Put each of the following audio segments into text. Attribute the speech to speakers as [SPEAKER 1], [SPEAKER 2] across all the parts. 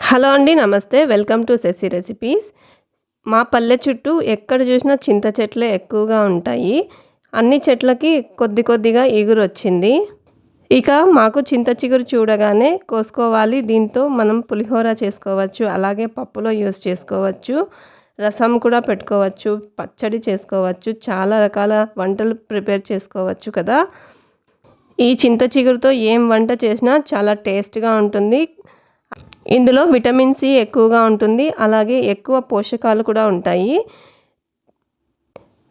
[SPEAKER 1] Hello అండి. నమస్తే. Welcome to Shashi recipes. మా పల్లె చుట్టూ ఎక్కడ చూసినా చింత చెట్లే ఎక్కువగా ఉంటాయి. అన్ని చెట్లకి కొద్ది కొద్దిగా ఇగురొచ్చింది. ఇక మాకు చింత చిగురు చూడగానే కోసుకోవాలి. దీంతో మనం పులిహోర చేసుకోవచ్చు. అలాగే పప్పులో యూస్ చేసుకోవచ్చు. రసం కూడా పెట్టుకోవచ్చు. పచ్చడి చేసుకోవచ్చు. చాలా రకాల వంటలు ప్రిపేర్ చేసుకోవచ్చు కదా! ఈ చింత చిగురుతో ఏం వంట చేసినా చాలా టేస్ట్‌గా ఉంటుంది. ఇందులో విటమిన్ సి ఎక్కువగా ఉంటుంది. అలాగే ఎక్కువ పోషకాలు కూడా ఉంటాయి.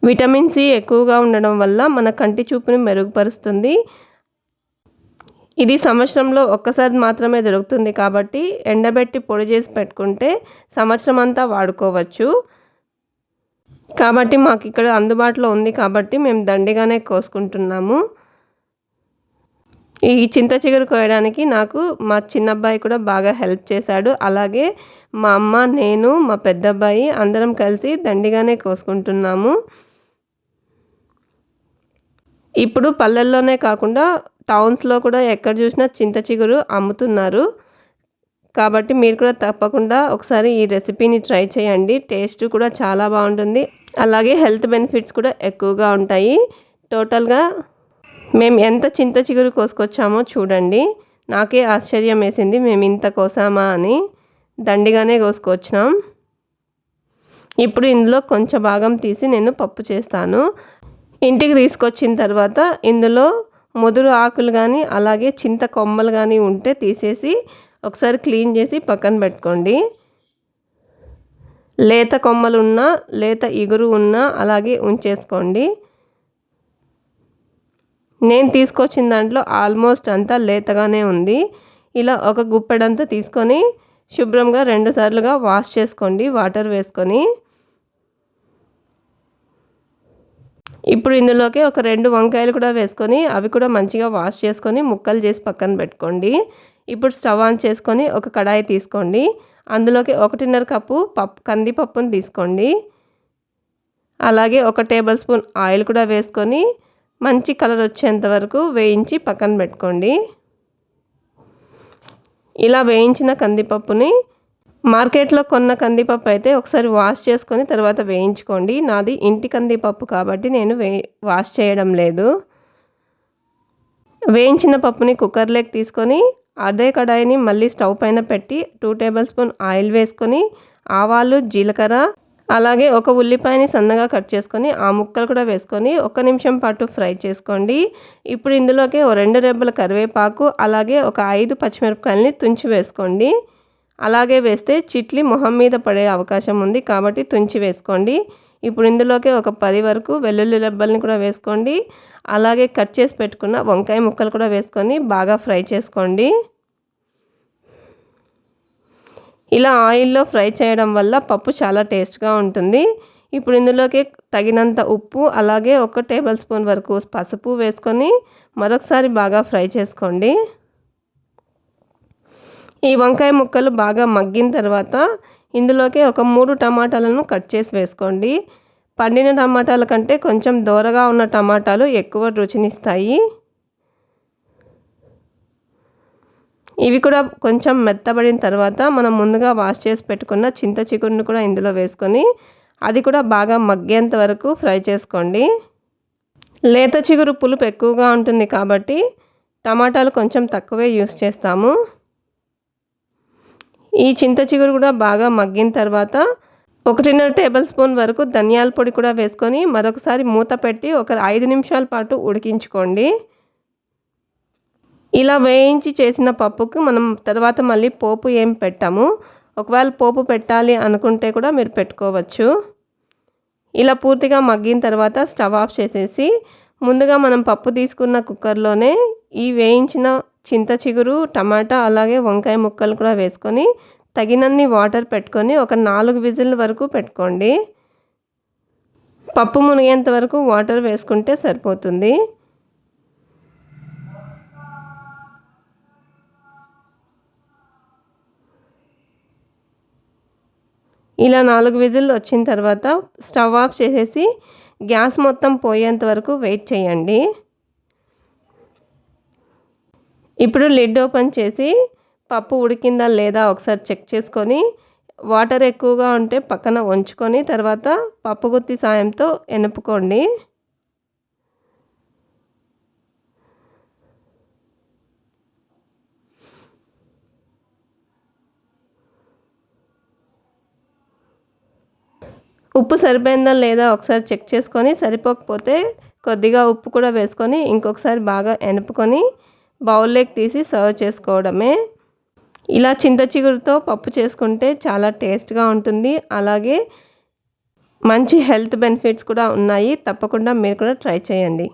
[SPEAKER 1] విటమిన్ సి ఎక్కువగా ఉండడం వల్ల మన కంటి చూపుని మెరుగుపరుస్తుంది. ఇది సంవత్సరంలో ఒక్కసారి మాత్రమే దొరుకుతుంది కాబట్టి ఎండబెట్టి పొడి చేసి పెట్టుకుంటే సంవత్సరం అంతా వాడుకోవచ్చు. కాబట్టి మాకు ఇక్కడ అందుబాటులో ఉంది కాబట్టి మేము దండిగానే కోసుకుంటున్నాము. ఈ చింత చిగురు కోయడానికి నాకు మా చిన్నబ్బాయి కూడా బాగా హెల్ప్ చేశాడు. అలాగే మా అమ్మ, నేను, మా పెద్దబ్బాయి అందరం కలిసి దండిగానే కోసుకుంటున్నాము. ఇప్పుడు పల్లెల్లోనే కాకుండా టౌన్స్‌లో కూడా ఎక్కడ చూసినా చింత చిగురు అమ్ముతున్నారు. కాబట్టి మీరు కూడా తప్పకుండా ఒకసారి ఈ రెసిపీని ట్రై చేయండి. టేస్ట్ కూడా చాలా బాగుంటుంది. అలాగే హెల్త్ బెనిఫిట్స్ కూడా ఎక్కువగా ఉంటాయి. టోటల్‌గా మేము ఎంత చింత చిగురు కోసుకొచ్చామో చూడండి. నాకే ఆశ్చర్యం వేసింది మేము ఇంత కోసామా అని. దండిగానే కోసుకొచ్చినాం. ఇప్పుడు ఇందులో కొంచెం భాగం తీసి నేను పప్పు చేస్తాను. ఇంటికి తీసుకొచ్చిన తర్వాత ఇందులో ముదురు ఆకులు కానీ అలాగే చింత కొమ్మలు కానీ ఉంటే తీసేసి ఒకసారి క్లీన్ చేసి పక్కన పెట్టుకోండి. లేత కొమ్మలు ఉన్నా లేత ఇగురు ఉన్నా అలాగే ఉంచేసుకోండి. నేను తీసుకొచ్చిన దాంట్లో ఆల్మోస్ట్ అంతా లేతగానే ఉంది. ఇలా ఒక గుప్పెడంతా తీసుకొని శుభ్రంగా 2 సార్లుగా వాష్ చేసుకోండి వాటర్ వేసుకొని. ఇప్పుడు ఇందులోకి ఒక 2 వంకాయలు కూడా వేసుకొని అవి కూడా మంచిగా వాష్ చేసుకొని ముక్కలు చేసి పక్కన పెట్టుకోండి. ఇప్పుడు స్టవ్ ఆన్ చేసుకొని ఒక కడాయి తీసుకోండి. అందులోకి 1.5 కప్పు కందిపప్పును తీసుకోండి. అలాగే 1 టేబుల్ స్పూన్ ఆయిల్ కూడా వేసుకొని మంచి కలర్ వచ్చేంత వరకు వేయించి పక్కన పెట్టుకోండి. ఇలా వేయించిన కందిపప్పుని మార్కెట్లో కొన్న కందిపప్పు అయితే ఒకసారి వాష్ చేసుకొని తర్వాత వేయించుకోండి. నాది ఇంటి కందిపప్పు కాబట్టి నేను వాష్ చేయడం లేదు. వేయించిన పప్పుని కుక్కర్లోకి తీసుకొని అదే కడాయిని మళ్ళీ స్టవ్ పైన పెట్టి 2 టేబుల్ స్పూన్ ఆయిల్ వేసుకొని ఆవాలు, జీలకర్ర అలాగే ఒక ఉల్లిపాయని సన్నగా కట్ చేసుకొని ఆ ముక్కలు కూడా వేసుకొని 1 నిమిషం పాటు ఫ్రై చేసుకోండి. ఇప్పుడు ఇందులోకి 2 రెబ్బల కరివేపాకు అలాగే ఒక 5 పచ్చిమిరపకాయలని తుంచి వేసుకోండి. అలాగే వేస్తే చిట్లి మొహం మీద పడే అవకాశం ఉంది కాబట్టి తుంచి వేసుకోండి. ఇప్పుడు ఇందులోకి ఒక 10 వరకు వెల్లుల్లి రెబ్బల్ని కూడా వేసుకోండి. అలాగే కట్ చేసి పెట్టుకున్న వంకాయ ముక్కలు కూడా వేసుకొని బాగా ఫ్రై చేసుకోండి. ఇలా ఆయిల్లో ఫ్రై చేయడం వల్ల పప్పు చాలా టేస్ట్గా ఉంటుంది. ఇప్పుడు ఇందులోకి తగినంత ఉప్పు అలాగే 1 టేబుల్ స్పూన్ వరకు పసుపు వేసుకొని మరొకసారి బాగా ఫ్రై చేసుకోండి. ఈ వంకాయ ముక్కలు బాగా మగ్గిన తర్వాత ఇందులోకి ఒక 3 టమాటాలను కట్ చేసి వేసుకోండి. పండిన టమాటాల కంటే కొంచెం దోరగా ఉన్న టమాటాలు ఎక్కువ రుచినిస్తాయి. ఇవి కూడా కొంచెం మెత్తబడిన తర్వాత మనం ముందుగా వాష్ చేసి పెట్టుకున్న చింత చిగురుని కూడా ఇందులో వేసుకొని అది కూడా బాగా మగ్గేంత వరకు ఫ్రై చేసుకోండి. లేత చిగురు పులుపు ఎక్కువగా ఉంటుంది కాబట్టి టమాటాలు కొంచెం తక్కువే యూస్ చేస్తాము. ఈ చింత చిగురు కూడా బాగా మగ్గిన తర్వాత 1.5 టేబుల్ స్పూన్ వరకు ధనియాల పొడి కూడా వేసుకొని మరొకసారి మూత పెట్టి ఒక 5 నిమిషాల పాటు ఉడికించుకోండి. ఇలా వేయించి చేసిన పప్పుకు మనం తర్వాత మళ్ళీ పోపు ఏం పెట్టాము. ఒకవేళ పోపు పెట్టాలి అనుకుంటే కూడా మీరు పెట్టుకోవచ్చు. ఇలా పూర్తిగా మగ్గిన తర్వాత స్టవ్ ఆఫ్ చేసేసి ముందుగా మనం పప్పు తీసుకున్న కుక్కర్లోనే ఈ వేయించిన చింత చిగురు, టమాటా అలాగే వంకాయ ముక్కలు కూడా వేసుకొని తగినన్ని వాటర్ పెట్టుకొని ఒక 4 విజిల్ వరకు పెట్టుకోండి. పప్పు మునిగేంత వరకు వాటర్ వేసుకుంటే సరిపోతుంది. ఇలా 4 విజిల్లు వచ్చిన తర్వాత స్టవ్ ఆఫ్ చేసేసి గ్యాస్ మొత్తం పోయేంత వరకు వెయిట్ చేయండి. ఇప్పుడు లిడ్ ఓపెన్ చేసి పప్పు ఉడికిందా లేదా ఒకసారి చెక్ చేసుకొని వాటర్ ఎక్కువగా ఉంటే పక్కన ఉంచుకొని తర్వాత పప్పు గుత్తి సాయంతో ఎనుపుకోండి. ఉప్పు సరిపోయిందా లేదా ఒకసారి చెక్ చేసుకొని సరిపోకపోతే కొద్దిగా ఉప్పు కూడా వేసుకొని ఇంకొకసారి బాగా ఎనుపుకొని బౌల్లోకి తీసి సర్వ్ చేసుకోవడమే. ఇలా చింత చిగురుతో పప్పు చేసుకుంటే చాలా టేస్ట్‌గా ఉంటుంది. అలాగే మంచి హెల్త్ బెనిఫిట్స్ కూడా ఉన్నాయి. తప్పకుండా మీరు కూడా ట్రై చేయండి.